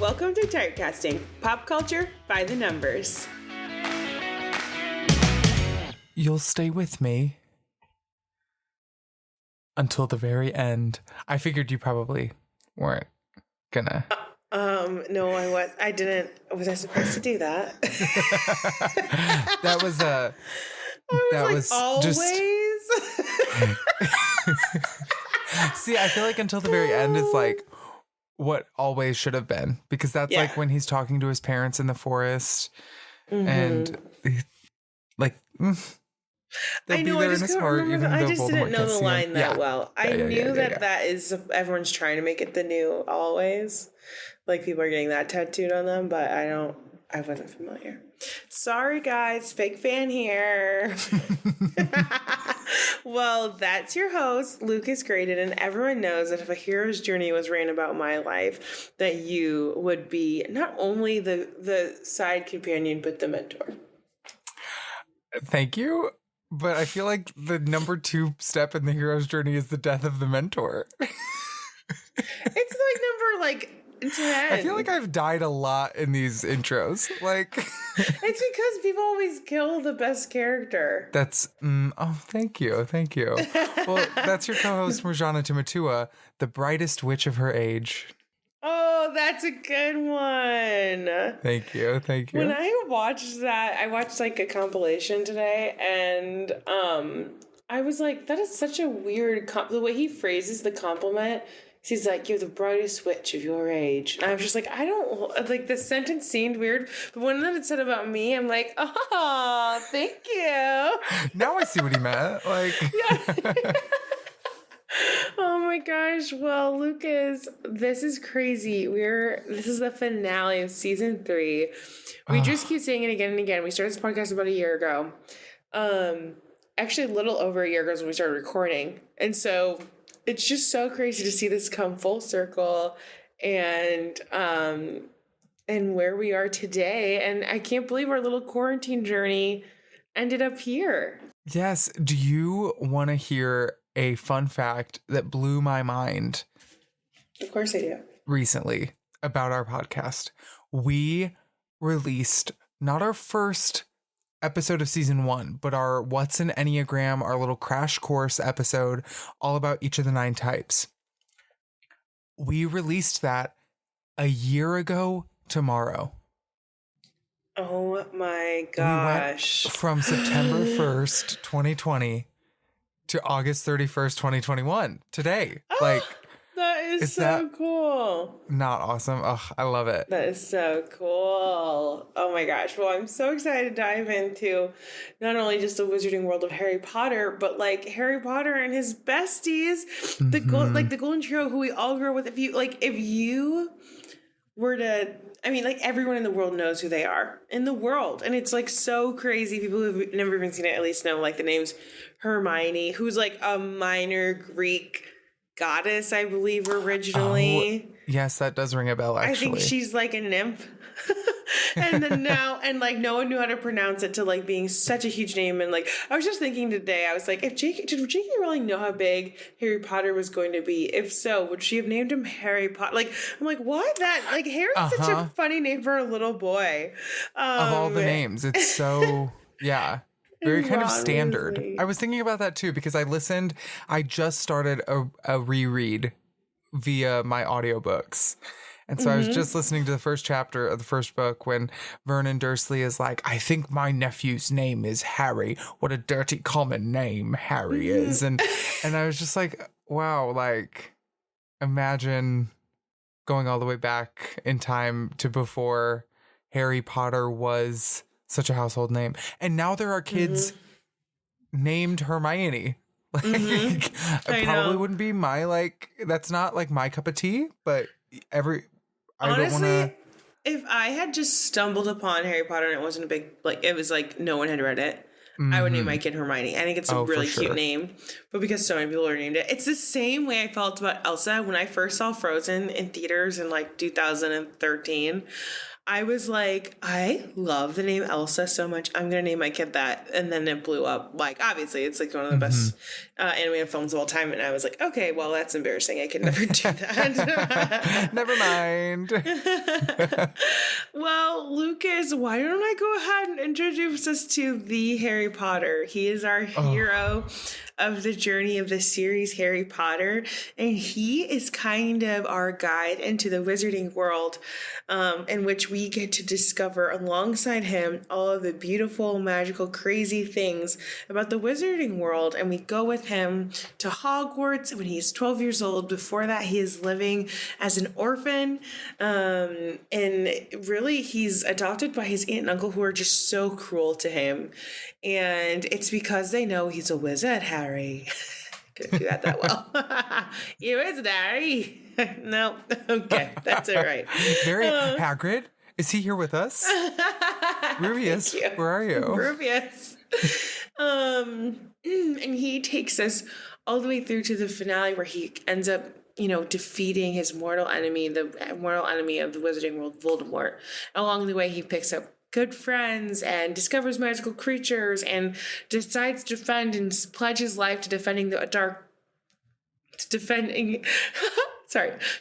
Welcome to Typecasting, pop culture by the numbers. You'll stay with me until the very end. I figured you probably weren't gonna. No, I didn't. Was I supposed to do that? That was always. just. See, I feel like until the very end is like what always should have been, because that's like when he's talking to his parents in the forest, and like. I know. I just couldn't remember. I just didn't know the line that well. I knew that is everyone's trying to make it the new always. Like people are getting that tattooed on them, but I wasn't familiar. Sorry, guys. Fake fan here. Well, that's your host, Lucas Graded, and everyone knows that if a hero's journey was written about my life, that you would be not only the side companion, but the mentor. Thank you. But I feel like the number 2 step in the hero's journey is the death of the mentor. It's like number 10. I feel like I've died a lot in these intros. Like it's because people always kill the best character. That's thank you. Well, that's your co-host Murjana Tumatua, the brightest witch of her age. Oh, that's a good one. Thank you. When I watched that, I watched like a compilation today, and I was like, that is such a weird the way he phrases the compliment. He's like, you're the brightest witch of your age. And I was just like, I don't, like, the sentence seemed weird, but when it said about me, I'm like, oh, thank you. Now I see what he meant. Like, yeah. Oh my gosh. Well, Lucas, this is crazy. This is the finale of season 3. We just keep saying it again and again. We started this podcast about a year ago. Actually a little over a year ago is when we started recording. And so it's just so crazy to see this come full circle and where we are today. And I can't believe our little quarantine journey ended up here. Yes. Do you want to hear a fun fact that blew my mind? Of course I do. Recently about our podcast. We released not our first episode of season 1, but our What's an Enneagram, our little crash course episode all about each of the 9 types. We released that a year ago tomorrow. Oh my gosh. We went from September 1st, 2020 to August 31st, 2021 today. Like, that is so cool. Not awesome. Oh, I love it. That is so cool. Oh my gosh. Well, I'm so excited to dive into not only just the wizarding world of Harry Potter, but like Harry Potter and his besties, the golden trio who we all grew up with. If you were to, I mean, like everyone in the world knows who they are in the world. And it's like so crazy. People who've never even seen it at least know like the names Hermione, who's like a minor Greek goddess, I believe, originally. Oh, yes, that does ring a bell, actually. I think she's like a nymph. And then now, and like no one knew how to pronounce it to like being such a huge name. And like, I was just thinking today, I was like, did J.K. Rowling know how big Harry Potter was going to be? If so, would she have named him Harry Potter? Like, I'm like, what? That, like, Harry's such a funny name for a little boy. Of all the names, it's so, yeah. Very kind of standard. I was thinking about that too, because I just started a reread via my audiobooks. And so I was just listening to the first chapter of the first book when Vernon Dursley is like, I think my nephew's name is Harry. What a dirty common name Harry is. And I was just like, wow, like imagine going all the way back in time to before Harry Potter was such a household name. And now there are kids named Hermione. Like, it probably wouldn't be that's not like my cup of tea, but honestly, if I had just stumbled upon Harry Potter and it wasn't a big, like, it was like no one had read it, I would name my kid Hermione. I think it's a really cute name, but because so many people are named it, it's the same way I felt about Elsa when I first saw Frozen in theaters in like 2013. I was like, I love the name Elsa so much. I'm going to name my kid that. And then it blew up. Like, obviously, it's like one of the best animated films of all time. And I was like, okay, well, that's embarrassing. I can never do that. Never mind. Well, Lucas, why don't I go ahead and introduce us to the Harry Potter? He is our hero of the journey of the series Harry Potter, and he is kind of our guide into the wizarding world, in which we get to discover alongside him all of the beautiful, magical, crazy things about the wizarding world. And we go with him to Hogwarts when he's 12 years old. Before that, he is living as an orphan, and really he's adopted by his aunt and uncle, who are just so cruel to him. And it's because they know he's a wizard, Harry. Couldn't do that well. You wizard, Harry. No. Okay. That's all right. Very Hagrid. Is he here with us? Rubius, where are you? Rubius. And he takes us all the way through to the finale, where he ends up, defeating his mortal enemy, the mortal enemy of the wizarding world, Voldemort. Along the way, he picks up good friends and discovers magical creatures and decides to defend and pledge his life to defending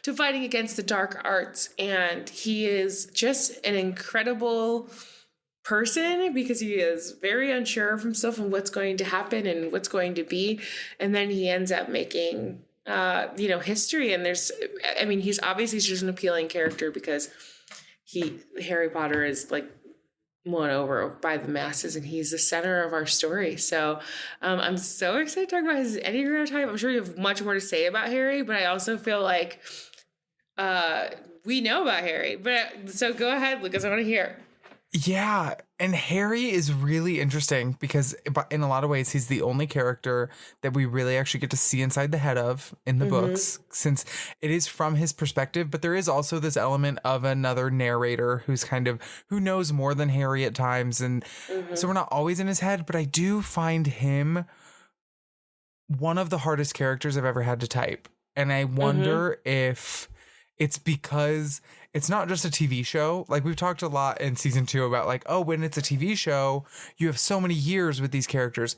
to fighting against the dark arts. And he is just an incredible person, because he is very unsure of himself and what's going to happen and what's going to be. And then he ends up making history. And he's obviously just an appealing character, because Harry Potter is like won over by the masses, and he's the center of our story. So I'm so excited to talk about his Enneagram type. I'm sure you have much more to say about Harry, but I also feel like we know about Harry. So go ahead, Lucas. I want to hear. Yeah, and Harry is really interesting because in a lot of ways, he's the only character that we really actually get to see inside the head of in the books, since it is from his perspective. But there is also this element of another narrator who knows more than Harry at times. And so we're not always in his head, but I do find him one of the hardest characters I've ever had to type. And I wonder if it's because it's not just a TV show. Like, we've talked a lot in season 2 about like, when it's a TV show, you have so many years with these characters.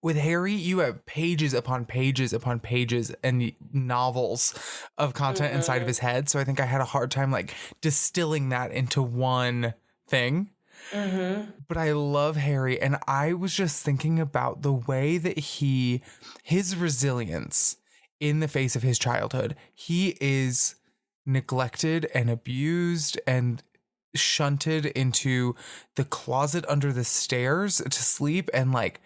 With Harry, you have pages upon pages upon pages and novels of content inside of his head. So I think I had a hard time like distilling that into one thing. But I love Harry, and I was just thinking about the way that his resilience in the face of his childhood. He is neglected and abused and shunted into the closet under the stairs to sleep, and like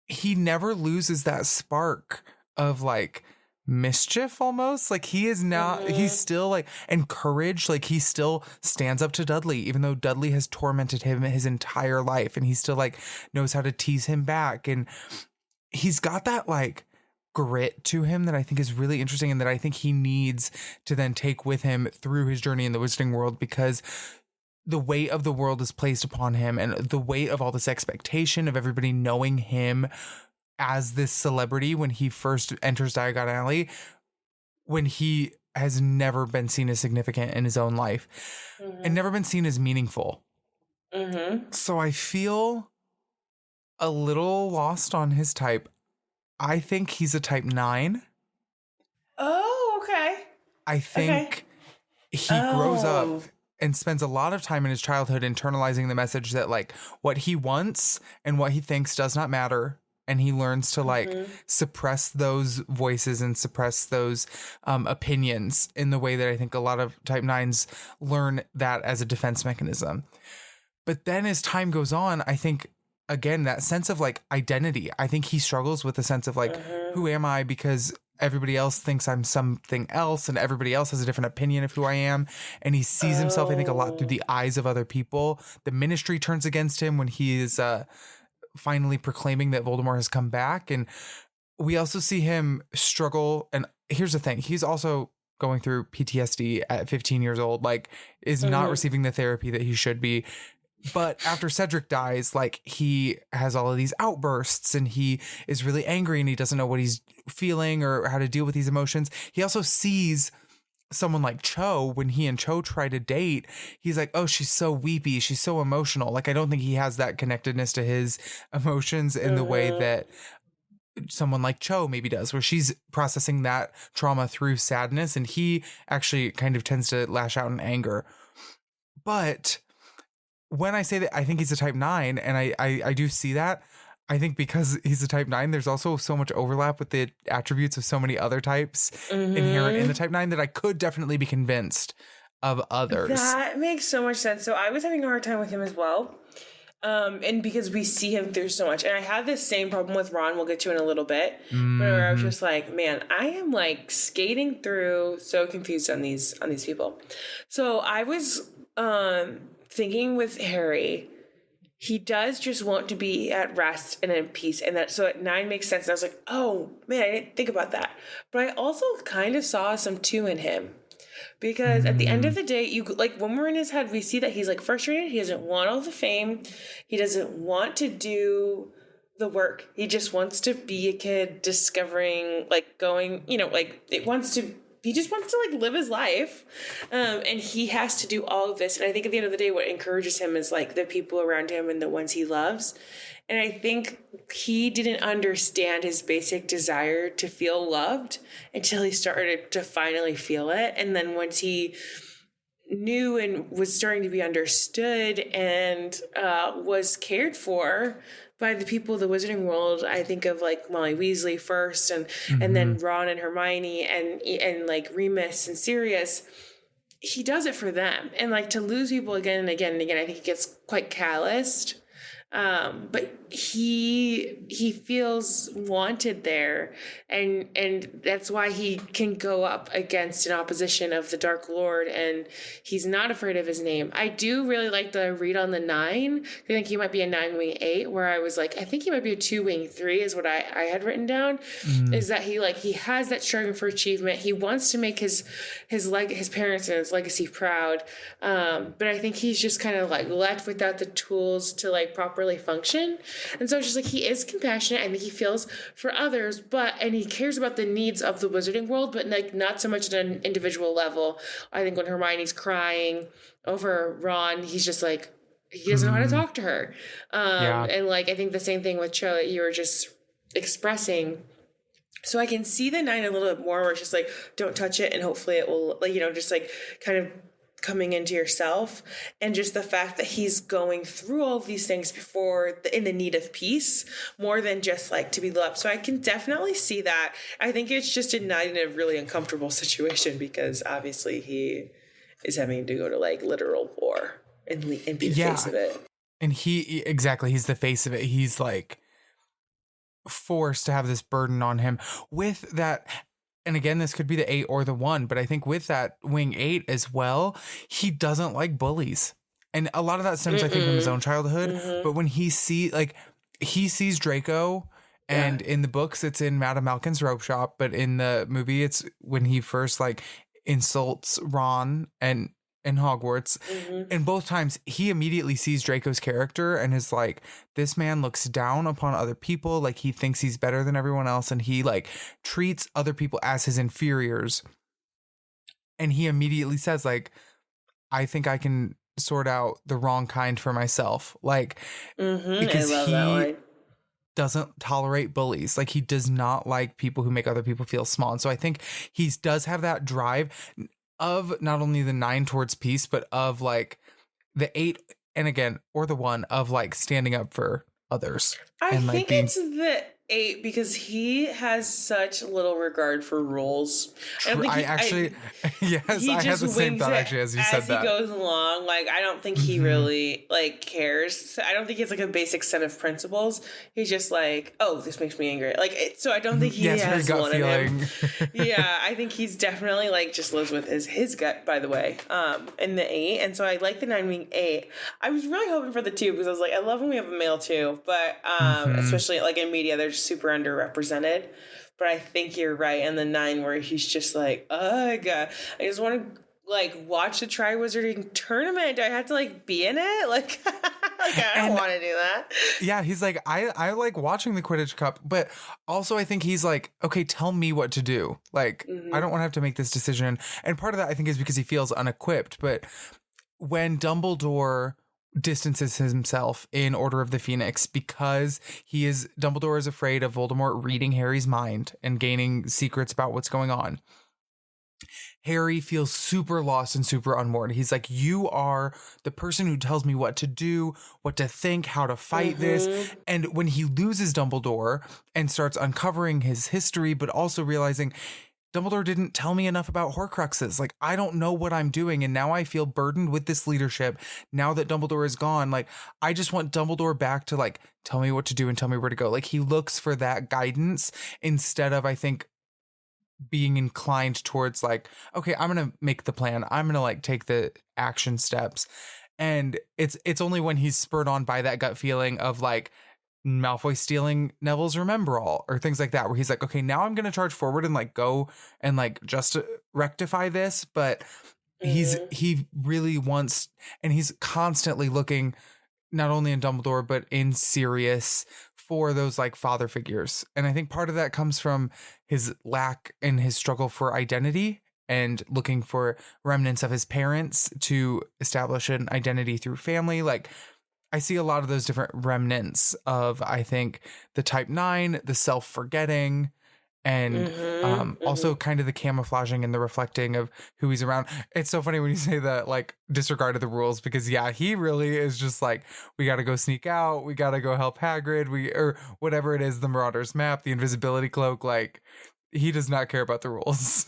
he never loses that spark of like mischief almost. Like he is not he's still like, and courage, like he still stands up to Dudley, even though Dudley has tormented him his entire life, and he still like knows how to tease him back. And he's got that like grit to him that I think is really interesting, and that I think he needs to then take with him through his journey in the wizarding world, because the weight of the world is placed upon him, and the weight of all this expectation of everybody knowing him as this celebrity when he first enters Diagon Alley, when he has never been seen as significant in his own life and never been seen as meaningful. So I feel a little lost on his type. I think he's a type 9. Oh, okay. I think he grows up and spends a lot of time in his childhood internalizing the message that like what he wants and what he thinks does not matter. And he learns to like suppress those voices and suppress those opinions in the way that I think a lot of type 9s learn that as a defense mechanism. But then as time goes on, I think, again, that sense of like identity, I think he struggles with the sense of like, who am I? Because everybody else thinks I'm something else, and everybody else has a different opinion of who I am. And he sees himself, I think, a lot through the eyes of other people. The Ministry turns against him when he is finally proclaiming that Voldemort has come back. And we also see him struggle. And here's the thing. He's also going through PTSD at 15 years old, like is not receiving the therapy that he should be. But after Cedric dies, like he has all of these outbursts, and he is really angry, and he doesn't know what he's feeling or how to deal with these emotions. He also sees someone like Cho, when he and Cho try to date, he's like, oh, she's so weepy, she's so emotional. Like, I don't think he has that connectedness to his emotions in the way that someone like Cho maybe does, where she's processing that trauma through sadness, and he actually kind of tends to lash out in anger. But when I say that I think he's a type 9, and I do see that, I think because he's a type 9, there's also so much overlap with the attributes of so many other types inherent in the type 9 that I could definitely be convinced of others. That makes so much sense. So I was having a hard time with him as well. And because we see him through so much. And I had this same problem with Ron, we'll get to in a little bit. Where I was just like, man, I am like skating through, so confused on these people. So I was thinking with Harry, he does just want to be at rest and in peace. And that, so at 9 makes sense. And I was like, oh man, I didn't think about that. But I also kind of saw some 2 in him. Because at the end of the day, you like when we're in his head, we see that he's like frustrated. He doesn't want all the fame. He doesn't want to do the work. He just wants to be a kid discovering, like going, you know, like he just wants to like live his life. And he has to do all of this. And I think at the end of the day, what encourages him is like the people around him and the ones he loves. And I think he didn't understand his basic desire to feel loved until he started to finally feel it. And then once he knew and was starting to be understood and was cared for by the people of the Wizarding World, I think of like Molly Weasley first, and then Ron and Hermione and like Remus and Sirius. He does it for them. And like to lose people again and again and again, I think he gets quite calloused. But he feels wanted there, and that's why he can go up against an opposition of the Dark Lord, and he's not afraid of his name. I do really like the read on the 9. I think he might be a 9-wing 8, where I was like, I think he might be a 2-wing 3 is what I had written down, is that he has that striving for achievement. He wants to make his parents and his legacy proud. But I think he's just kind of like left without the tools to like properly function. And so it's just like, he is compassionate. I think he feels for others, and he cares about the needs of the Wizarding World, but like not so much at an individual level. I think when Hermione's crying over Ron, he's just like, he doesn't know how to talk to her. And like, I think the same thing with Cho that you were just expressing. So I can see the 9 a little bit more, where it's just like, don't touch it, and hopefully it will, like, you know, just like kind of coming into yourself, and just the fact that he's going through all of these things in the need of peace, more than just like to be loved. So I can definitely see that. I think it's just not in a really uncomfortable situation, because obviously he is having to go to like literal war and be the face of it. And he's the face of it. He's like forced to have this burden on him with that. And again, this could be the 8 or the 1, but I think with that wing 8 as well, he doesn't like bullies. And a lot of that stems, I think, from his own childhood. But when he sees Draco, and in the books, it's in Madame Malkin's rope shop, but in the movie, it's when he first like insults Ron and in Hogwarts. And both times he immediately sees Draco's character and is like, this man looks down upon other people. Like, he thinks he's better than everyone else. And he like treats other people as his inferiors. And he immediately says like, I think I can sort out the wrong kind for myself. Like, because he doesn't tolerate bullies. Like, he does not like people who make other people feel small. And so I think he does have that drive of not only the 9 towards peace, but of like the 8, and again, or the 1 of like standing up for others. I think it's the 8 because he has such little regard for rules. I don't think I had the same thought actually as you said that. As he goes along, like, I don't think he really like cares. So I don't think he has like a basic set of principles. He's just like, oh, this makes me angry. Like, so I don't think he has one in him. Yeah, I think he's definitely like just lives with his gut, by the way, in the 8. And so I like the 9-wing 8. I was really hoping for the 2 because I was like, I love when we have a male 2, but especially like in media, they're just super underrepresented. But I think you're right. And the 9 where he's just like, ugh, I just want to like watch the Triwizarding tournament. I have to like be in it. Like, I don't want to do that. Yeah, he's like, I like watching the Quidditch Cup, but also I think he's like, okay, tell me what to do. Like, I don't want to have to make this decision. And part of that I think is because he feels unequipped. But when Dumbledore distances himself in Order of the Phoenix because Dumbledore is afraid of Voldemort reading Harry's mind and gaining secrets about what's going on, Harry feels super lost and super unmoored. He's like, you are the person who tells me what to do, what to think, how to fight this. And when he loses Dumbledore and starts uncovering his history, but also realizing Dumbledore didn't tell me enough about Horcruxes. Like, I don't know what I'm doing. And now I feel burdened with this leadership. Now that Dumbledore is gone, like, I just want Dumbledore back to like, tell me what to do and tell me where to go. Like, he looks for that guidance instead of, I think, being inclined towards like, okay, I'm going to make the plan. I'm going to like take the action steps. And it's only when he's spurred on by that gut feeling of like Malfoy stealing Neville's Remember All or things like that, where he's like, okay, now I'm going to charge forward and like go and like just rectify this. But he really wants, and he's constantly looking not only in Dumbledore, but in Sirius for those like father figures. And I think part of that comes from his lack and his struggle for identity and looking for remnants of his parents to establish an identity through family. Like, I see a lot of those different remnants of, I think, the type 9, the self-forgetting, and also kind of the camouflaging and the reflecting of who he's around. It's so funny when you say that, like, disregard of the rules, because yeah, he really is just like, we got to go sneak out, we got to go help Hagrid, or whatever it is, the Marauder's Map, the invisibility cloak, like, he does not care about the rules.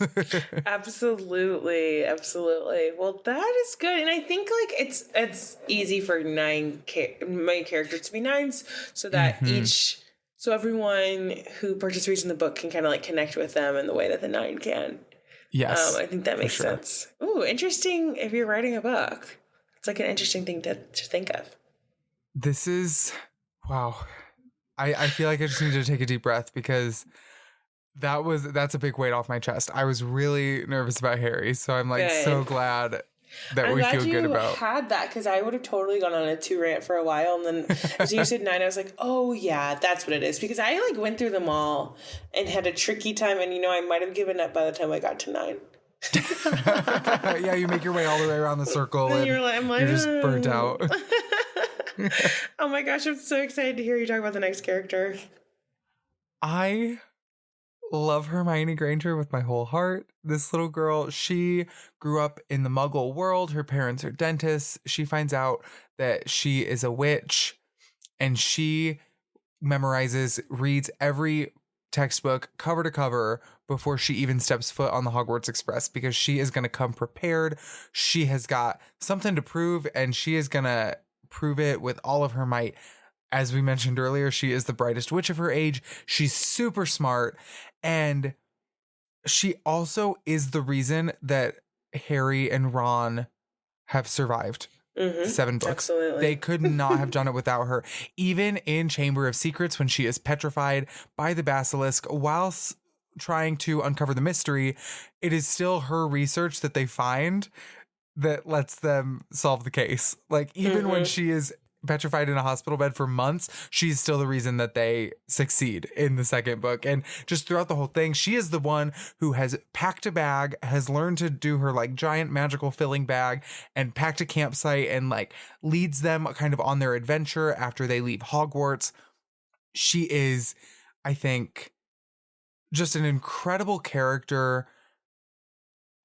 Absolutely. Well, that is good. And I think like it's easy for main characters to be 9s so that so everyone who participates in the book can kind of like connect with them in the way that the 9 can. Yes. I think that makes sense. Ooh, interesting. If you're writing a book, it's like an interesting thing to think of. This is, wow. I feel like I just need to take a deep breath because that's a big weight off my chest. I was really nervous about Harry, so I'm like so glad that we feel good about. I'm glad you had that, because I would have totally gone on a 2 rant for a while, and then as you said 9, I was like, oh yeah, that's what it is, because I like went through them all and had a tricky time, and I might have given up by the time I got to 9. Yeah, you make your way all the way around the circle, and you're just burnt out. Oh my gosh, I'm so excited to hear you talk about the next character. I love Hermione Granger with my whole heart. This little girl, she grew up in the Muggle world. Her parents are dentists. She finds out that she is a witch, and she reads every textbook cover to cover before she even steps foot on the Hogwarts Express, because she is going to come prepared. She has got something to prove, and she is going to prove it with all of her might. As we mentioned earlier, she is the brightest witch of her age. She's super smart. And she also is the reason that Harry and Ron have survived 7 books. Absolutely. They could not have done it without her. Even in Chamber of Secrets, when she is petrified by the basilisk whilst trying to uncover the mystery, it is still her research that they find that lets them solve the case. Like, even when she is petrified in a hospital bed for months, she's still the reason that they succeed in the second book. And just throughout the whole thing, she is the one who has packed a bag, has learned to do her like giant magical filling bag, and packed a campsite, and like leads them kind of on their adventure after they leave Hogwarts. She is, I think, just an incredible character,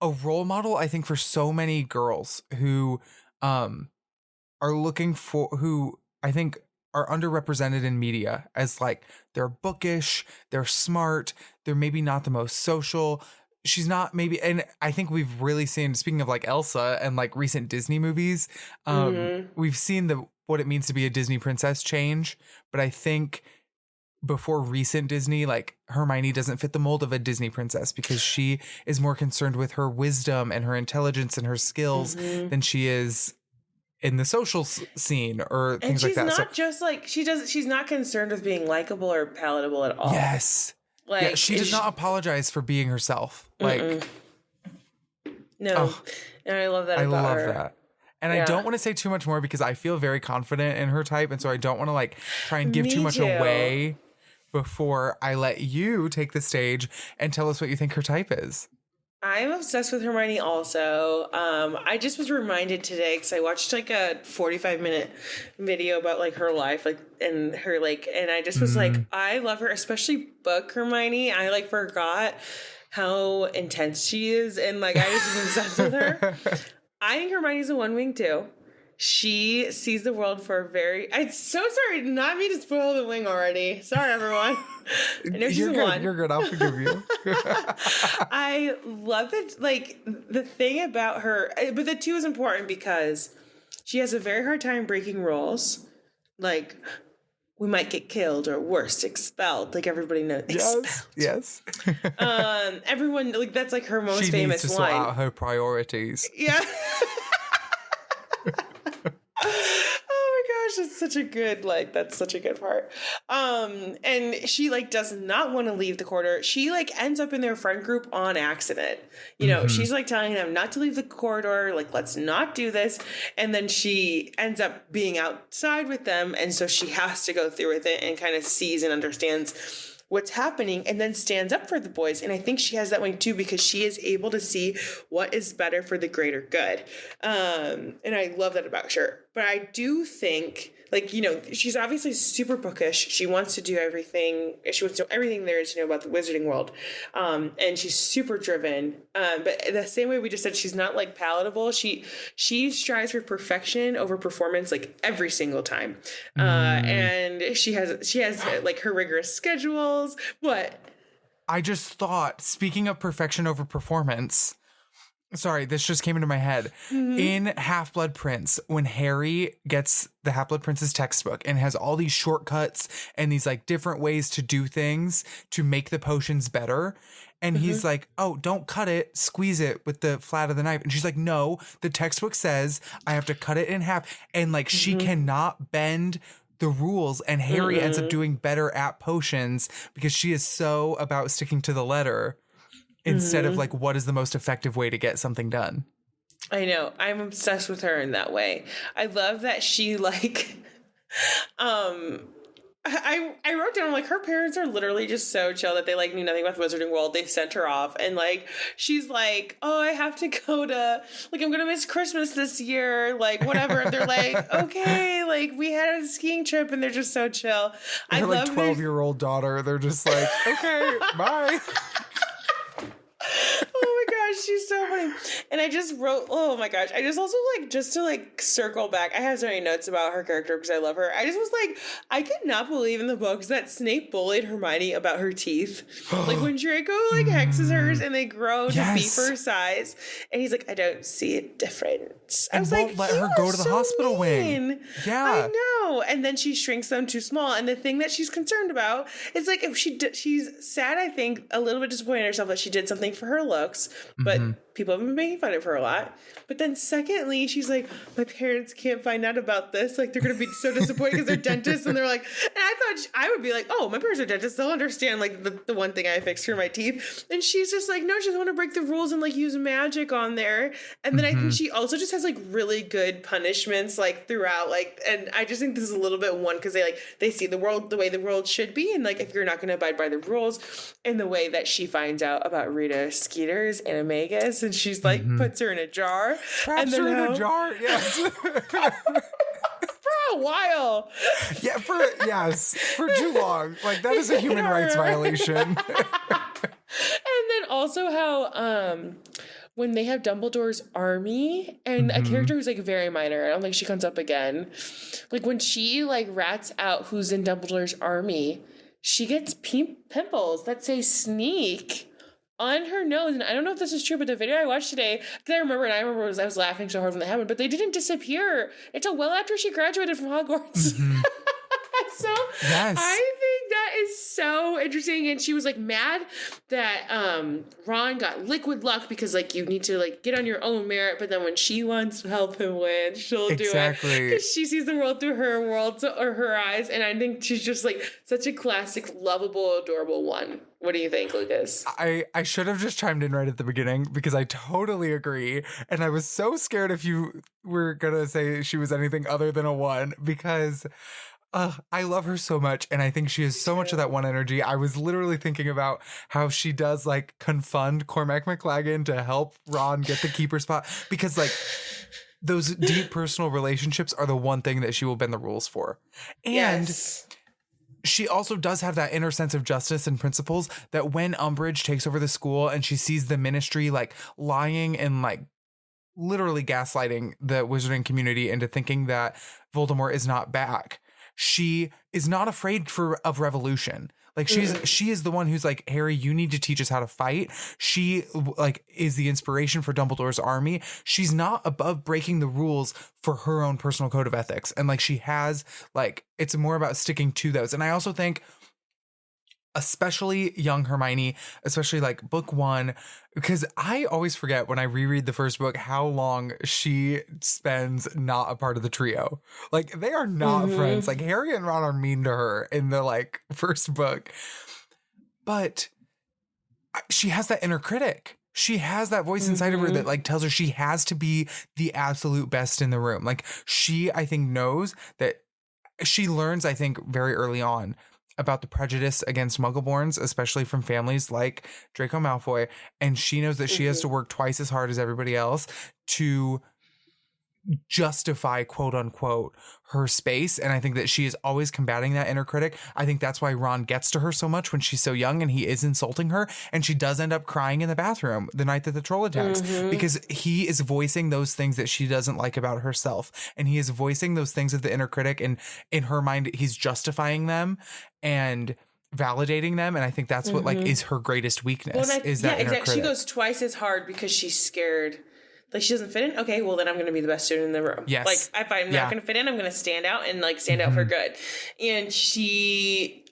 a role model, I think, for so many girls who are looking for, who I think are underrepresented in media, as like, they're bookish, they're smart, they're maybe not the most social. She's not maybe, and I think we've really seen, speaking of like Elsa and like recent Disney movies, we've seen what it means to be a Disney princess change. But I think before recent Disney, like, Hermione doesn't fit the mold of a Disney princess, because she is more concerned with her wisdom and her intelligence and her skills than she is in the social scene or things like that. And she's not just like, she's not concerned with being likable or palatable at all. Yes. Like, yeah, she does not apologize for being herself. Like, no. And I love that about her. I love that. And I don't want to say too much more because I feel very confident in her type. And so I don't want to like try and give too much away before I let you take the stage and tell us what you think her type is. I'm obsessed with Hermione also. I just was reminded today because I watched like a 45-minute video about like her life, like and her like, and I just was like, I love her, especially book Hermione. I like forgot how intense she is, and like I just was obsessed with her. I think Hermione's a one wing too. She sees the world for a very... I'm so sorry, not me to spoil the wing already. Sorry, everyone. I know she's one. You're good. I'll forgive you. I love it. Like, the thing about her... But the two is important because she has a very hard time breaking rules. Like, we might get killed or worse, expelled. Like, everybody knows. Yes. Everyone... Like, that's like her most famous line. She needs to sort out her priorities. Yeah. Oh my gosh, that's such a good part. And she like does not want to leave the corridor. She like ends up in their friend group on accident. You know, she's like telling them not to leave the corridor, like let's not do this. And then she ends up being outside with them, and so she has to go through with it and kind of sees and understands what's happening and then stands up for the boys. And I think she has that wing too because she is able to see what is better for the greater good. And I love that about her. But I do think, like, you know, she's obviously super bookish. She wants to do everything. She wants to know everything there is to know about the wizarding world. And she's super driven. But the same way we just said, she's not like palatable. She strives for perfection over performance like every single time. And she has like her rigorous schedules. What? I just thought, speaking of perfection over performance, sorry, this just came into my head. In Half-Blood Prince, when Harry gets the Half-Blood Prince's textbook and has all these shortcuts and these like different ways to do things to make the potions better. And he's like, oh, don't cut it, squeeze it with the flat of the knife. And she's like, no, the textbook says I have to cut it in half. And like, she cannot bend the rules, and Harry ends up doing better at potions because she is so about sticking to the letter instead of like what is the most effective way to get something done. I know. I'm obsessed with her in that way. I love that she like I wrote down like her parents are literally just so chill that they like knew nothing about the wizarding world. They sent her off, and like she's like, oh, I have to go to like I'm gonna miss Christmas this year, like whatever. And they're like, okay, like we had a skiing trip, and they're just so chill. Her like 12-year-old daughter, they're just like, okay, bye. Oh my gosh, she's so funny. And I just wrote, oh my gosh, I just also like, just to like circle back, I have so many notes about her character because I love her. I just was like, I could not believe in the books that Snape bullied Hermione about her teeth. Like when Draco like hexes hers and they grow to be her size, and he's like, I don't see a difference. I was won't like, let her go to the hospital wing. Yeah, I know. And then she shrinks them too small. And the thing that she's concerned about is like if she's sad, I think, a little bit disappointed in herself that she did something for her looks, but people have been making fun of her a lot. But then secondly, she's like, my parents can't find out about this. Like they're going to be so disappointed because they're dentists. And they're like, and I thought I would be like, oh, my parents are dentists. They'll understand like the one thing I fixed for my teeth. And she's just like, no, she doesn't want to break the rules and like use magic on there. And then I think she also just has like really good punishments like throughout, like, and I just think this is a little bit one because they see the world the way the world should be. And like, if you're not going to abide by the rules, in the way that she finds out about Rita Skeeter's animagus, and she's like puts her in a jar. Traps her in a jar, yes. For a while. Yeah, for too long. Like that is a human rights violation. And then also how when they have Dumbledore's army and a character who's like very minor, I don't think she comes up again. Like when she like rats out who's in Dumbledore's army, she gets pimples that say sneak on her nose. And I don't know if this is true, but the video I watched today, because I remember I was laughing so hard when that happened, but they didn't disappear until well after she graduated from Hogwarts. So yes. I think that is so interesting. And she was like mad that Ron got liquid luck because like you need to like get on your own merit, but then when she wants to help him win, she'll do it because she sees the world through her world or her eyes. And I think she's just like such a classic, lovable, adorable one. What do you think, Lucas? I should have just chimed in right at the beginning because I totally agree. And I was so scared if you were going to say she was anything other than a 1 because I love her so much. And I think she has so much of that 1 energy. I was literally thinking about how she does like confund Cormac McLagan to help Ron get the keeper spot because like those deep personal relationships are the one thing that she will bend the rules for. And she also does have that inner sense of justice and principles that when Umbridge takes over the school and she sees the ministry like lying and like literally gaslighting the wizarding community into thinking that Voldemort is not back, she is not afraid of revolution. Like she is the one who's like, Harry, you need to teach us how to fight. She like is the inspiration for Dumbledore's army. She's not above breaking the rules for her own personal code of ethics. And like she has like, it's more about sticking to those. And I also think especially young Hermione, especially like book 1, because I always forget when I reread the first book how long she spends not a part of the trio. Like they are not friends. Like Harry and Ron are mean to her in the like first book, but she has that inner critic. She has that voice inside of her that like tells her she has to be the absolute best in the room. Like she, I think, knows that she learns, I think, very early on about the prejudice against Muggleborns, especially from families like Draco Malfoy. And she knows that she has to work twice as hard as everybody else to justify, quote unquote, her space. And I think that she is always combating that inner critic. I think that's why Ron gets to her so much when she's so young and he is insulting her. And she does end up crying in the bathroom the night that the troll attacks because he is voicing those things that she doesn't like about herself. And he is voicing those things of the inner critic, and in her mind, he's justifying them and validating them. And I think that's what like is her greatest weakness, is that inner critic. She goes twice as hard because she's scared. Like she doesn't fit in. Okay, well then I'm going to be the best student in the room. Yes. Like if I'm not going to fit in, I'm going to stand out and like stand out for good. And she,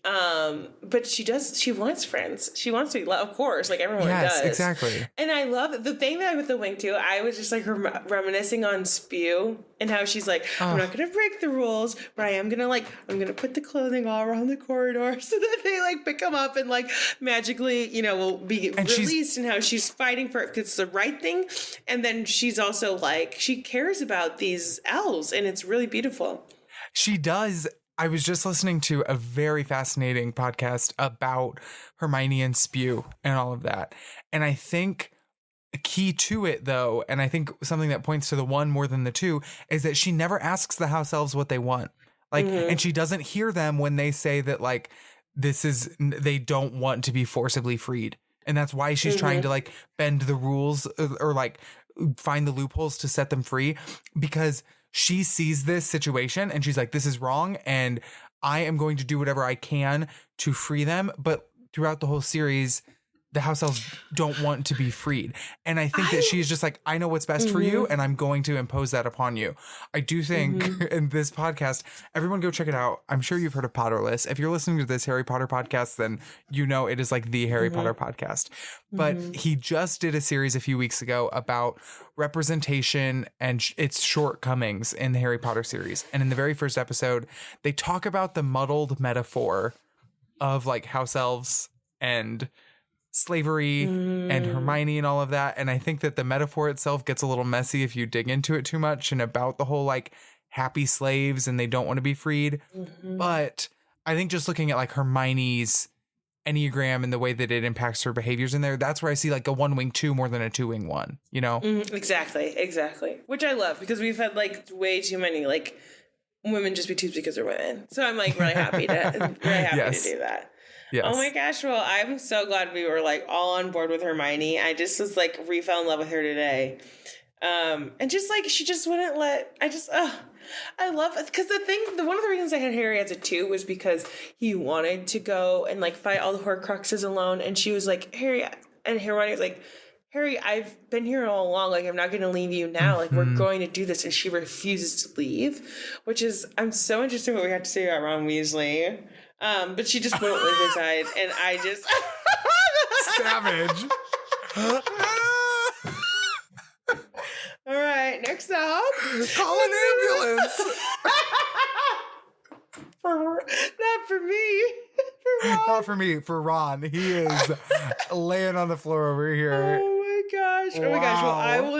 but she wants friends. She wants to be loved, of course, like everyone does. Exactly. And I love the thing that I with the wing too. I was just like reminiscing on Spew and how she's like, I'm not going to break the rules, but I'm going to put the clothing all around the corridor so that they like pick them up and like magically, will be released, and how she's fighting for it because it's the right thing. And then she's also like, she cares about these elves, and it's really beautiful. She does. I was just listening to a very fascinating podcast about Hermione and Spew and all of that. And I think a key to it, though, and I think something that points to the 1 more than the 2, is that she never asks the house elves what they want. Like, and she doesn't hear them when they say that, like, they don't want to be forcibly freed. And that's why she's trying to like bend the rules or like find the loopholes to set them free, because she sees this situation and she's like, this is wrong, and I am going to do whatever I can to free them. But throughout the whole series, the house elves don't want to be freed. And I think that she's just like, I know what's best for you, and I'm going to impose that upon you. I do think in this podcast, everyone go check it out. I'm sure you've heard of Potterless. If you're listening to this Harry Potter podcast, then you know it is like the Harry Potter podcast. But he just did a series a few weeks ago about representation and its shortcomings in the Harry Potter series. And in the very first episode, they talk about the muddled metaphor of like house elves and slavery and Hermione and all of that. And I think that the metaphor itself gets a little messy if you dig into it too much, and about the whole like happy slaves and they don't want to be freed. But I think just looking at like Hermione's Enneagram and the way that it impacts her behaviors in there, that's where I see like a 1-wing 2 more than a 2-wing 1, Exactly. Which I love, because we've had like way too many like women just be 2s because they're women. So I'm like really happy to to do that. Yes. Oh my gosh. Well, I'm so glad we were like all on board with Hermione. I just was like fell in love with her today. And just like, she just wouldn't I love it. Because one of the reasons I had Harry as a 2 was because he wanted to go and like fight all the Horcruxes alone. And she was like, Harry, and Hermione was like, Harry, I've been here all along. Like, I'm not going to leave you now. Like, we're going to do this. And she refuses to leave, which is, I'm so interested in what we have to say about Ron Weasley. But she just won't leave his side, and I just Savage. All right, next up, Call an ambulance. Not for me. For Ron. Not for me, for Ron. He is laying on the floor over here. Oh my gosh. Oh my gosh. Well, I will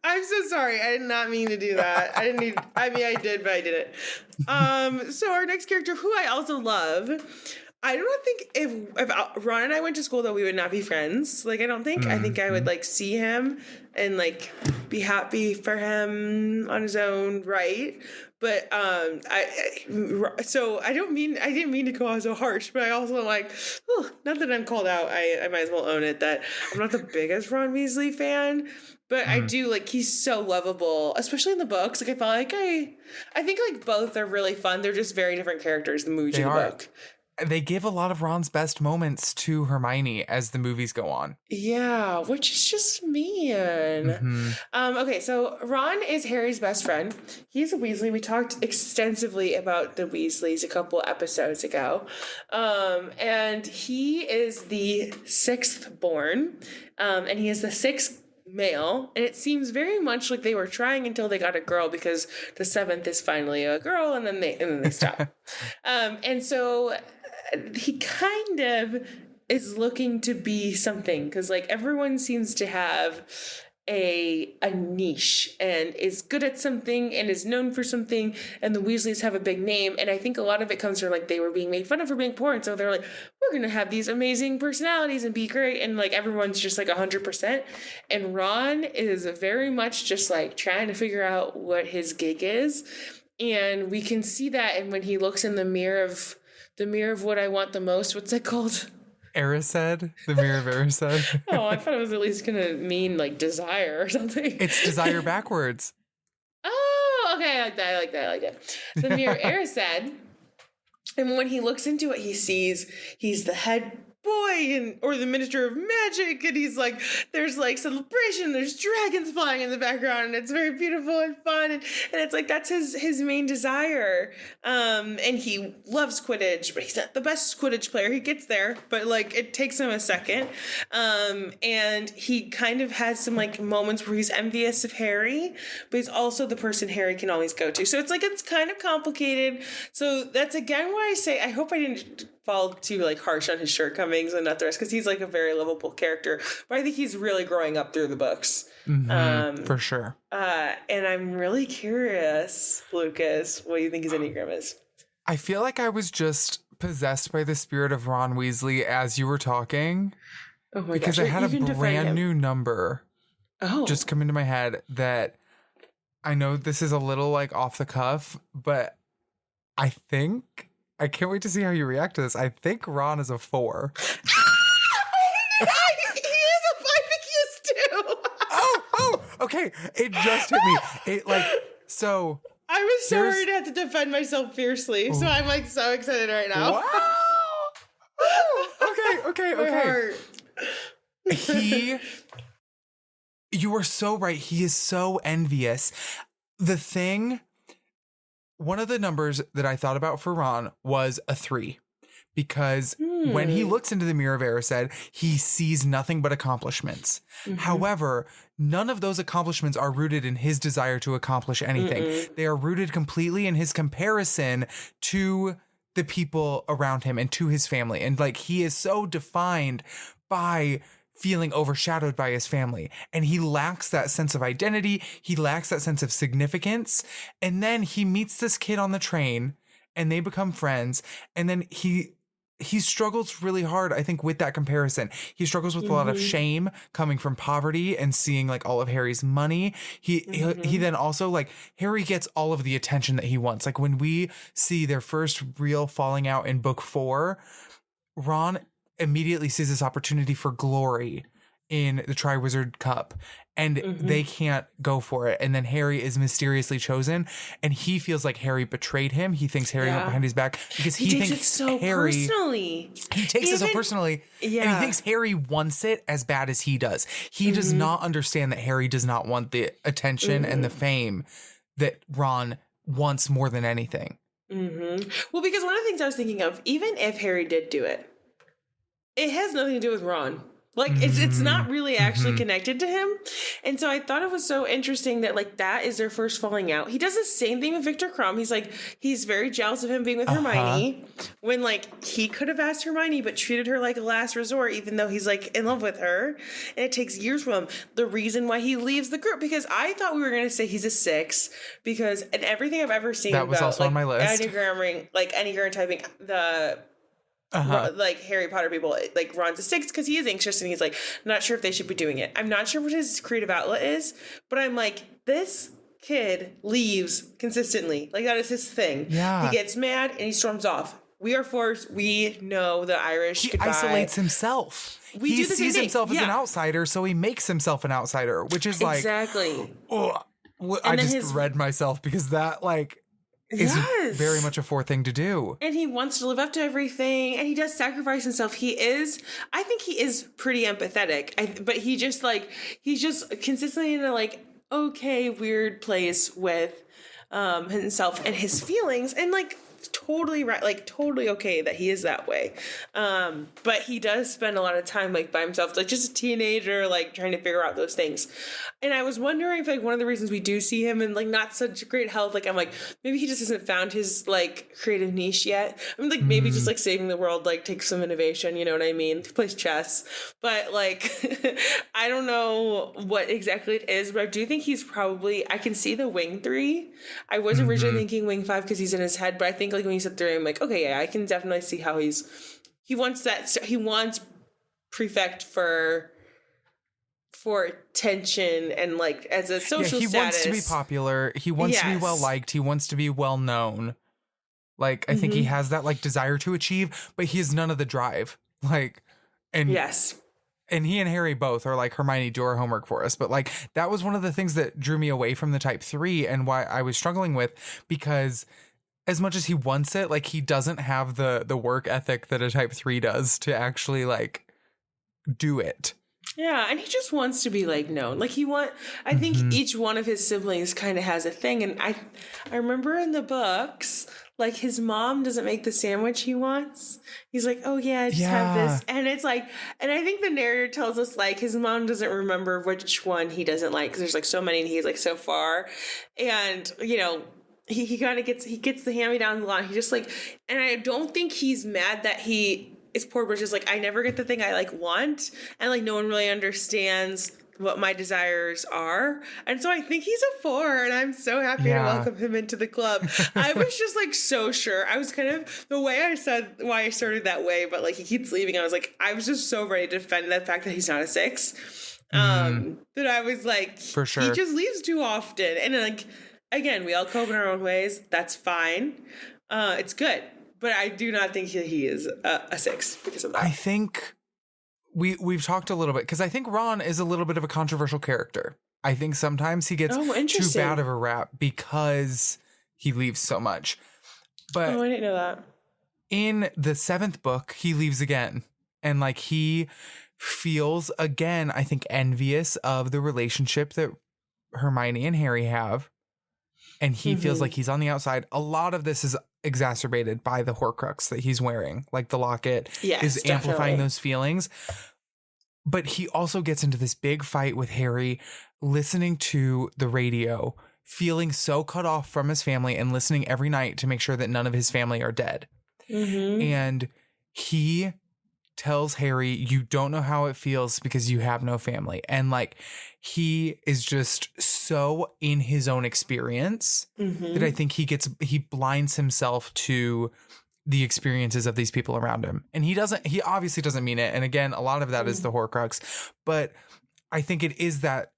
I'm so sorry. I did not mean to do that. I mean, I did, but I didn't. So our next character, who I also love, I don't think if Ron and I went to school that we would not be friends. Like, I don't think. I think I would like see him and like be happy for him on his own right. But so I didn't mean to go out so harsh, but I also like, not that I'm called out, I might as well own it that I'm not the biggest Ron Weasley fan, but I do like, he's so lovable, especially in the books. Like I felt like I think like both are really fun. They're just very different characters, the movie to the book. They give a lot of Ron's best moments to Hermione as the movies go on. Yeah, which is just mean. Okay, so Ron is Harry's best friend. He's a Weasley. We talked extensively about the Weasleys a couple episodes ago. And he is the sixth born. And he is the sixth male, and it seems very much like they were trying until they got a girl, because the seventh is finally a girl, and then they stop. And so he kind of is looking to be something, because like everyone seems to have a niche and is good at something and is known for something, and the Weasleys have a big name, and I think a lot of it comes from like they were being made fun of for being poor, and so they're like, we're gonna have these amazing personalities and be great, and like everyone's just like 100%, and Ron is very much just like trying to figure out what his gig is, and we can see that, and when he looks in the mirror of what I want the most, what's that called? Erised? The mirror of Erised? Oh, I thought it was at least going to mean like desire or something. It's desire backwards. Oh, okay. I like that. The mirror of Erised. And when he looks into it, he sees he's the head boy or the Minister of Magic, and he's like, there's like celebration, there's dragons flying in the background, and it's very beautiful and fun, and it's like that's his main desire. And he loves Quidditch, but he's not the best Quidditch player. He gets there, but like it takes him a second. And he kind of has some like moments where he's envious of Harry, but he's also the person Harry can always go to. So it's like it's kind of complicated. So that's again why I say I hope I didn't fall too like harsh on his shortcomings and not the rest, because he's like a very lovable character, but I think he's really growing up through the books. For sure. And I'm really curious, Lucas, what you think his Enneagram is. I feel like I was just possessed by the spirit of Ron Weasley as you were talking. Oh my because gosh. I had a brand new number just come into my head that I know this is a little like off the cuff, but I can't wait to see how you react to this. I think Ron is a 4. He is a 5. He is too. Oh, okay. It just hit me. So I was so worried to have to defend myself fiercely. So I'm like so excited right now. Wow. Okay. You are so right. He is so envious. One of the numbers that I thought about for Ron was a 3, because when he looks into the mirror of Erised, he sees nothing but accomplishments. However, none of those accomplishments are rooted in his desire to accomplish anything. They are rooted completely in his comparison to the people around him and to his family. And like, he is so defined by feeling overshadowed by his family, and he lacks that sense of identity. He lacks that sense of significance. And then he meets this kid on the train and they become friends. And then he struggles really hard, I think, with that comparison. He struggles with a lot of shame coming from poverty and seeing like all of Harry's money. He then also like Harry gets all of the attention that he wants. Like when we see their first real falling out in book 4, Ron immediately sees this opportunity for glory in the Triwizard Cup, and they can't go for it. And then Harry is mysteriously chosen, and he feels like Harry betrayed him. He thinks Harry went behind his back because he takes thinks it so Harry personally. He takes it so personally, and he thinks Harry wants it as bad as he does. He does not understand that Harry does not want the attention and the fame that Ron wants more than anything. Well, because one of the things I was thinking of, even if Harry did do it, it has nothing to do with Ron. Like, it's not really actually connected to him. And so I thought it was so interesting that, like, that is their first falling out. He does the same thing with Victor Crumb. He's like, he's very jealous of him being with Hermione when, like, he could have asked Hermione but treated her like a last resort, even though he's, like, in love with her. And it takes years for him. The reason why he leaves the group, because I thought we were going to say he's a 6, because in everything I've ever seen that was about, also like, on my list. Enneagram typing, like Harry Potter people, like Ron's a 6 because he is anxious and he's like not sure if they should be doing it. I'm not sure what his creative outlet is, but I'm like, this kid leaves consistently. Like, that is his thing. Yeah. He gets mad and he storms off. We are forced. We know the Irish. He goodbye. isolates himself. He sees himself as an outsider, so he makes himself an outsider, which is like exactly. I just read myself because that like is very much a 4 thing to do. And he wants to live up to everything, and he does sacrifice himself. I think he is pretty empathetic, but he's just consistently in a like, okay, weird place with himself and his feelings, and like totally right, like totally okay that he is that way. But he does spend a lot of time like by himself, like just a teenager, like trying to figure out those things. And I was wondering if like one of the reasons we do see him in like not such great health, like I'm like, maybe he just hasn't found his like creative niche yet. I mean, like maybe just like saving the world like takes some innovation, you know what I mean? He plays chess. But like I don't know what exactly it is, but I do think he's probably, I can see the wing 3. I was originally thinking wing 5 because he's in his head, but I think like when you said 3, I'm like, okay, yeah, I can definitely see how he wants prefect for attention and like as a social he status. Wants to be popular. He wants to be well liked. He wants to be well known. Like I think he has that like desire to achieve, but he has none of the drive. Like, and and he and Harry both are like, Hermione, do our homework for us. But like that was one of the things that drew me away from the type 3 and why I was struggling with, because as much as he wants it, like he doesn't have the work ethic that a type 3 does to actually like do it. Yeah, and he just wants to be like known. Like I think each one of his siblings kind of has a thing, and I remember in the books, like his mom doesn't make the sandwich he wants. He's like, "Oh yeah, just have this," and it's like, and I think the narrator tells us like his mom doesn't remember which one he doesn't like because there's like so many and he's like so far, and you know. He kind of gets the hand-me-down a lot. He just like, and I don't think he's mad that it's poor, but just like, I never get the thing I like want. And like, no one really understands what my desires are. And so I think he's a 4 and I'm so happy to welcome him into the club. I was just like, so sure. I was kind of the way I said why I started that way, but like he keeps leaving. I was like, I was just so ready to defend the fact that he's not a 6. That I was like, for sure. He just leaves too often. And like, again, we all cope in our own ways. That's fine. It's good. But I do not think he is a 6 because of that. I think we've talked a little bit because I think Ron is a little bit of a controversial character. I think sometimes he gets too bad of a rap because he leaves so much. But I didn't know that. In the 7th book, he leaves again. And like he feels again, I think, envious of the relationship that Hermione and Harry have. And he feels like he's on the outside. A lot of this is exacerbated by the Horcrux that he's wearing. Like the locket is amplifying those feelings. But he also gets into this big fight with Harry, listening to the radio, feeling so cut off from his family and listening every night to make sure that none of his family are dead. And he tells Harry, you don't know how it feels because you have no family. And like, he is just so in his own experience that I think he blinds himself to the experiences of these people around him. And he obviously doesn't mean it. And again, a lot of that is the Horcrux, but I think it is that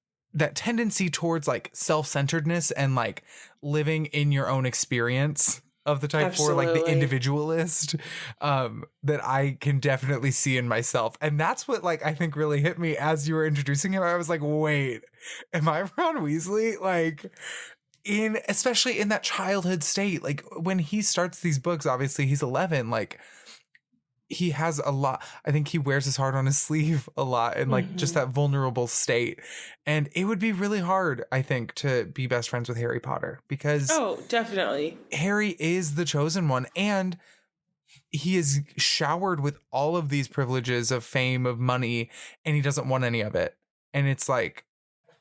tendency towards like self-centeredness and like living in your own experience of the type 4, like the individualist, that I can definitely see in myself. And that's what like I think really hit me as you were introducing him. I was like, wait, am I Ron Weasley? Like especially in that childhood state, like when he starts these books, obviously he's 11, like he has a lot. I think he wears his heart on his sleeve a lot, and like just that vulnerable state. And it would be really hard, I think, to be best friends with Harry Potter, because definitely, Harry is the chosen one, and he is showered with all of these privileges of fame, of money, and he doesn't want any of it. And it's like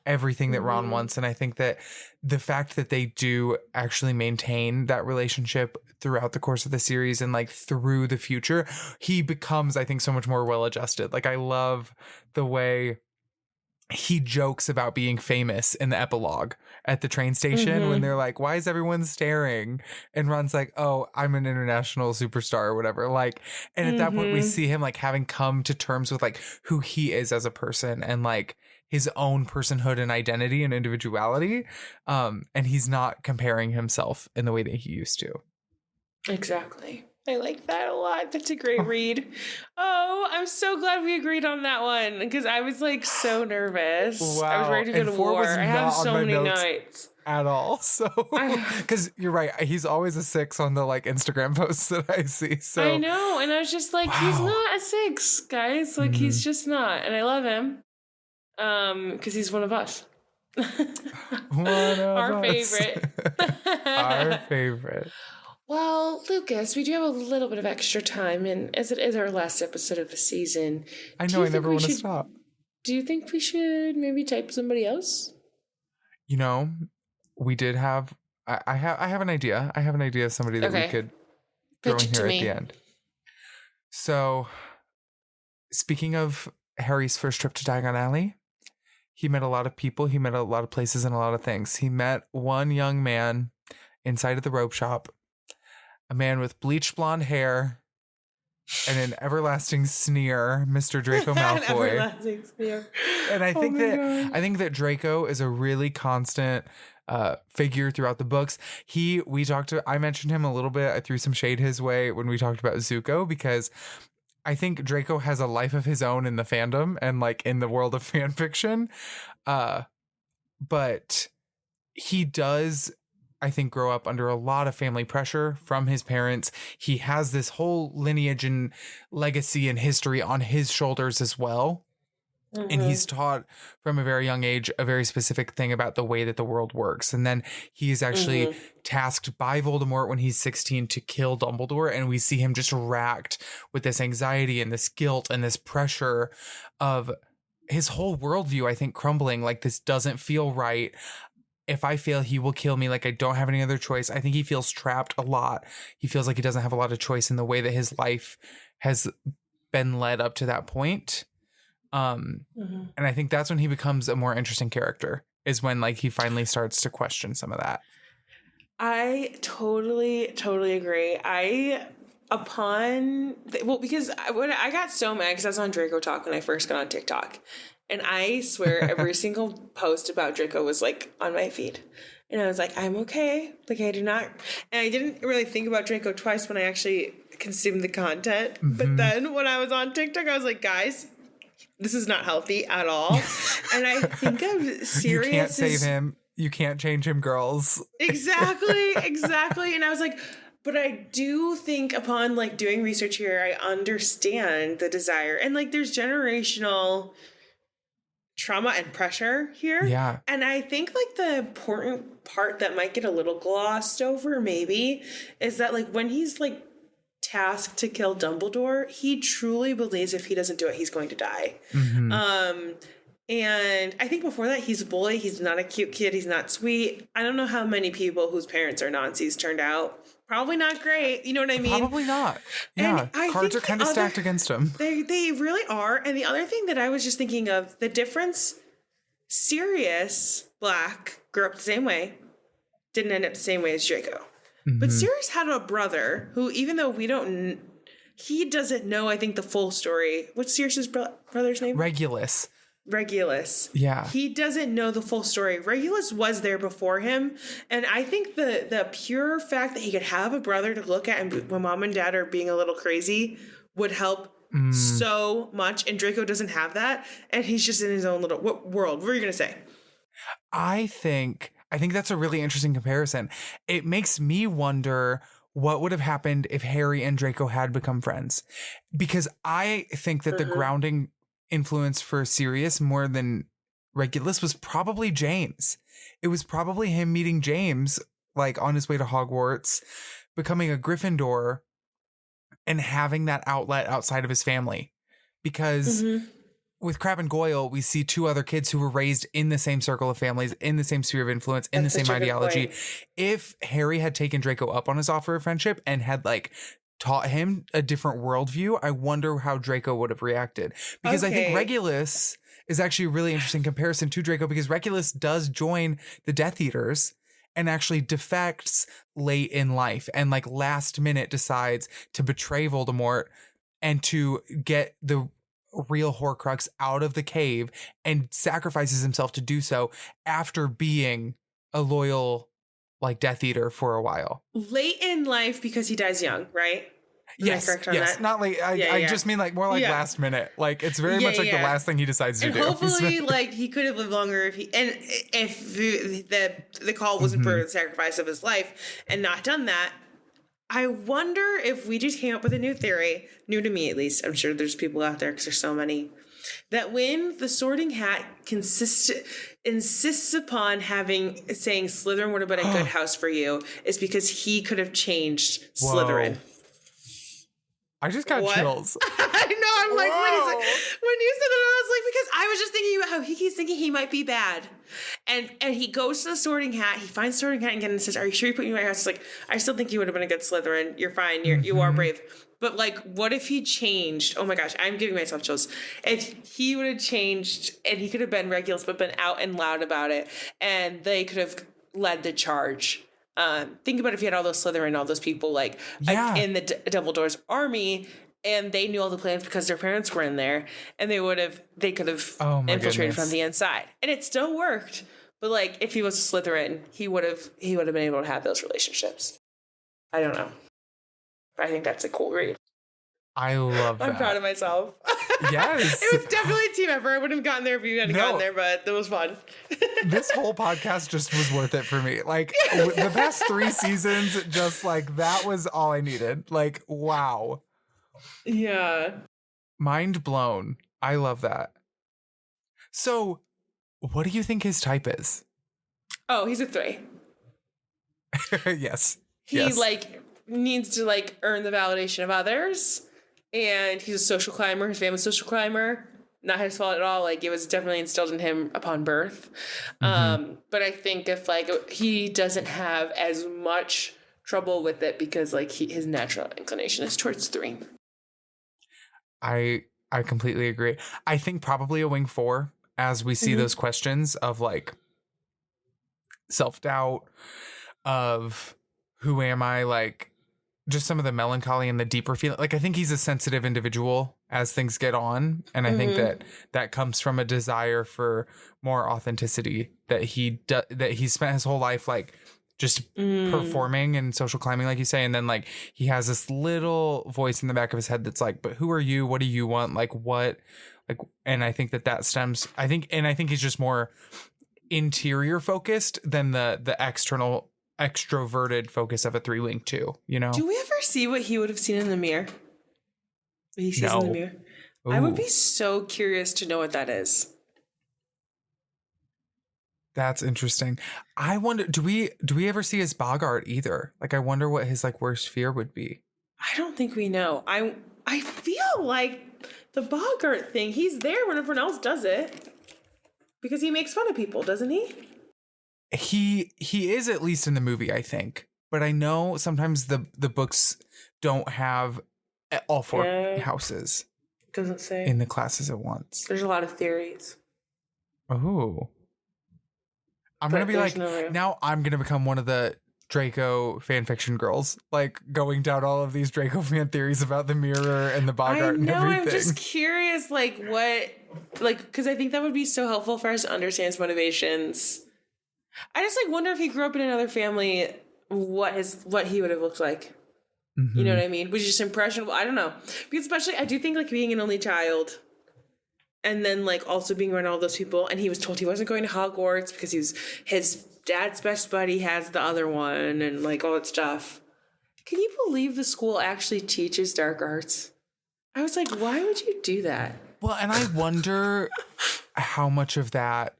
everything that Ron wants. And I think that the fact that they do actually maintain that relationship throughout the course of the series and like through the future, he becomes, I think, so much more well-adjusted. Like, I love the way he jokes about being famous in the epilogue at the train station when they're like, why is everyone staring? And Ron's like, oh, I'm an international superstar or whatever. Like, and at that point we see him like having come to terms with like who he is as a person and like his own personhood and identity and individuality. And he's not comparing himself in the way that he used to. Exactly. I like that a lot. That's a great read. Oh, I'm so glad we agreed on that one, because I was like so nervous. Wow. I was ready to go to war. I had so many nights. At all. So, because you're right. He's always a 6 on the like Instagram posts that I see. So I know. And I was just like, he's not a 6, guys. Like, he's just not. And I love him. Because he's one of us. Our favorite. Our favorite. Well, Lucas, we do have a little bit of extra time, and as it is our last episode of the season, I know I never want to stop. Do you think we should maybe type somebody else? You know, we did have. I have an idea. I have an idea of somebody that we could throw in here at the end. So, speaking of Harry's first trip to Diagon Alley, he met a lot of people. He met a lot of places and a lot of things. He met one young man inside of the robe shop. A man with bleached blonde hair and an everlasting sneer, Mr. Draco Malfoy. An everlasting sneer. And I think that Draco is a really constant figure throughout the books. I mentioned him a little bit. I threw some shade his way when we talked about Zuko, because I think Draco has a life of his own in the fandom and like in the world of fan fiction. But he does, I think, grow up under a lot of family pressure from his parents. He has this whole lineage and legacy and history on his shoulders as well. And he's taught from a very young age a very specific thing about the way that the world works. And then he is actually tasked by Voldemort when he's 16 to kill Dumbledore. And we see him just racked with this anxiety and this guilt and this pressure of his whole worldview, I think, crumbling. Like, this doesn't feel right. If I fail, he will kill me. Like, I don't have any other choice. I think he feels trapped a lot. He feels like he doesn't have a lot of choice in the way that his life has been led up to that point. And I think that's when he becomes a more interesting character, is when like he finally starts to question some of that. I totally agree. Because I got so mad because I was on Draco Talk when I first got on TikTok. And I swear every single post about Draco was like on my feed. And I was like, I'm okay. Like, I do not. And I didn't really think about Draco twice when I actually consumed the content. But then when I was on TikTok, I was like, guys, this is not healthy at all. And I think I'm serious. You can't save him. You can't change him, girls. Exactly. And I was like, but I do think upon like doing research here, I understand the desire. And like, there's generational trauma and pressure here. Yeah. And I think like the important part that might get a little glossed over maybe is that like when he's like tasked to kill Dumbledore, he truly believes if he doesn't do it, he's going to die. And I think before that, he's a bully. He's not a cute kid. He's not sweet. I don't know how many people whose parents are Nazis turned out. Probably not great. You know what I mean? Probably not. Yeah. Cards are kind of stacked against him. They really are. And the other thing that I was just thinking of, the difference, Sirius Black grew up the same way, didn't end up the same way as Draco. But Sirius had a brother who, even though he doesn't know, I think, the full story. What's Sirius's brother's name? Regulus. Yeah. He doesn't know the full story. Regulus was there before him. And I think the pure fact that he could have a brother to look at and when mom and dad are being a little crazy would help so much. And Draco doesn't have that. And he's just in his own little world. What were you going to say? I think that's a really interesting comparison. It makes me wonder what would have happened if Harry and Draco had become friends? Because I think that the grounding influence for Sirius more than Regulus was probably James. It was probably him meeting James, like on his way to Hogwarts, becoming a Gryffindor, and having that outlet outside of his family. Because with Crabbe and Goyle, we see two other kids who were raised in the same circle of families, in the same sphere of influence, in the same ideology. If Harry had taken Draco up on his offer of friendship and had like taught him a different worldview, I wonder how Draco would have reacted. Because I think Regulus is actually a really interesting comparison to Draco, because Regulus does join the Death Eaters and actually defects late in life and like last minute decides to betray Voldemort and to get the real Horcrux out of the cave, and sacrifices himself to do so after being a loyal like Death Eater for a while. Late in life because he dies young, right? Yes, not late. I just mean like more like last minute. Like it's very much like the last thing he decides to do. Hopefully, like he could have lived longer if the call wasn't for the sacrifice of his life and not done that. I wonder if we just came up with a new theory, new to me at least. I'm sure there's people out there because there's so many, that when the Sorting Hat insists upon saying Slytherin would have been a good house for you, is because he could have changed Slytherin. I just got chills. I know. I'm like, when you said that, I was like, because I was just thinking about how he keeps thinking he might be bad. And he goes to the Sorting Hat. He finds Sorting Hat again and says, "Are you sure you put me in my house?" It's like, I still think you would have been a good Slytherin. You're fine. You are brave. But like, what if he changed? Oh my gosh, I'm giving myself chills. If he would have changed and he could have been Regulus, but been out and loud about it, and they could have led the charge. Think about if you had all those Slytherin, all those people like in the Dumbledore's army, and they knew all the plans because their parents were in there, and they could have infiltrated from the inside, and it still worked. But like, if he was a Slytherin, he would have been able to have those relationships. I don't know. I think that's a cool read. I love that. I'm proud of myself. Yes. It was definitely a team effort. I wouldn't have gotten there if you hadn't gotten there, but it was fun. This whole podcast just was worth it for me. Like the past 3 seasons, just like that was all I needed. Like, wow. Yeah. Mind blown. I love that. So what do you think his type is? Oh, he's a 3. Yes. He like needs to like earn the validation of others. And he's a social climber. His family's a social climber. Not his fault at all. Like, it was definitely instilled in him upon birth. But I think if like he doesn't have as much trouble with it because like his natural inclination is towards 3. I completely agree. I think probably a wing 4, as we see those questions of like self-doubt, of who am I, like just some of the melancholy and the deeper feeling. Like, I think he's a sensitive individual as things get on. And I think that comes from a desire for more authenticity, that he spent his whole life, like just performing and social climbing, like you say. And then like, he has this little voice in the back of his head that's like, but who are you? What do you want? Like what, like, and I think that stems, I think he's just more interior focused than the external extroverted focus of a 3-wing 2, you know? Do we ever see what he would have seen in the mirror? What he sees in the mirror? Ooh. I would be so curious to know what that is. That's interesting. I wonder, do we ever see his Bogart either? Like, I wonder what his like worst fear would be. I don't think we know. I feel like the Bogart thing, he's there when everyone else does it. Because he makes fun of people, doesn't he? He is, at least in the movie, I think. But I know sometimes the books don't have all 4 houses. Doesn't say. In the classes at once. There's a lot of theories. Oh. I'm going to be like, now I'm going to become one of the Draco fanfiction girls. Like, going down all of these Draco fan theories about the mirror and the Bogart and everything. I'm just curious, like, what... Like, because I think that would be so helpful for us to understand his motivations. I just like wonder if he grew up in another family, what he would have looked like. You know what I mean? Was he just impressionable? I don't know. Because especially, I do think like being an only child, and then like also being around all those people, and he was told he wasn't going to Hogwarts because he was his dad's best buddy has the other one, and like all that stuff. Can you believe the school actually teaches dark arts? I was like, why would you do that? Well, and I wonder how much of that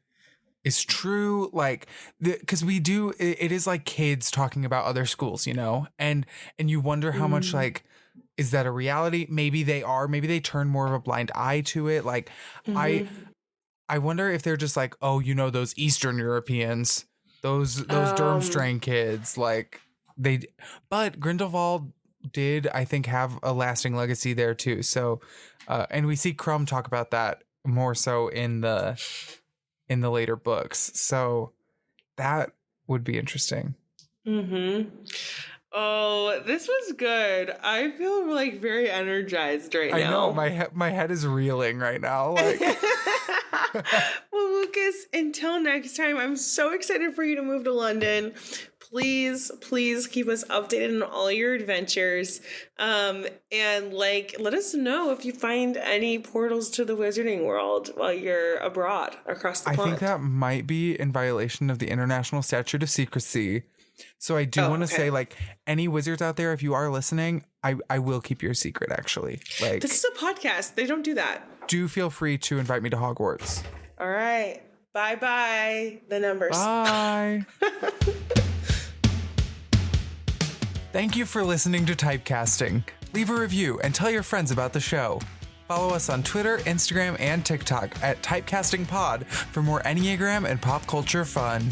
is true. Like, because it is like kids talking about other schools, you know, and you wonder how much, like, is that a reality? Maybe they turn more of a blind eye to it. Like, I wonder if they're just like, oh, you know, those Eastern Europeans, those Durmstrang kids, like but Grindelwald did, I think, have a lasting legacy there too. So, and we see Crumb talk about that more so in the later books. So that would be interesting. Oh, this was good. I feel like very energized right now. I know my head is reeling right now. Like, well, Lucas, until next time, I'm so excited for you to move to London. Please keep us updated on all your adventures. And like, let us know if you find any portals to the wizarding world while you're abroad across the pond. I think that might be in violation of the International Statute of Secrecy. So I do want to say, like, any wizards out there, if you are listening, I will keep your secret, actually. Like, this is a podcast. They don't do that. Do feel free to invite me to Hogwarts. All right. Bye. The numbers. Bye. Thank you for listening to Typecasting. Leave a review and tell your friends about the show. Follow us on Twitter, Instagram, and TikTok at Typecasting Pod for more Enneagram and pop culture fun.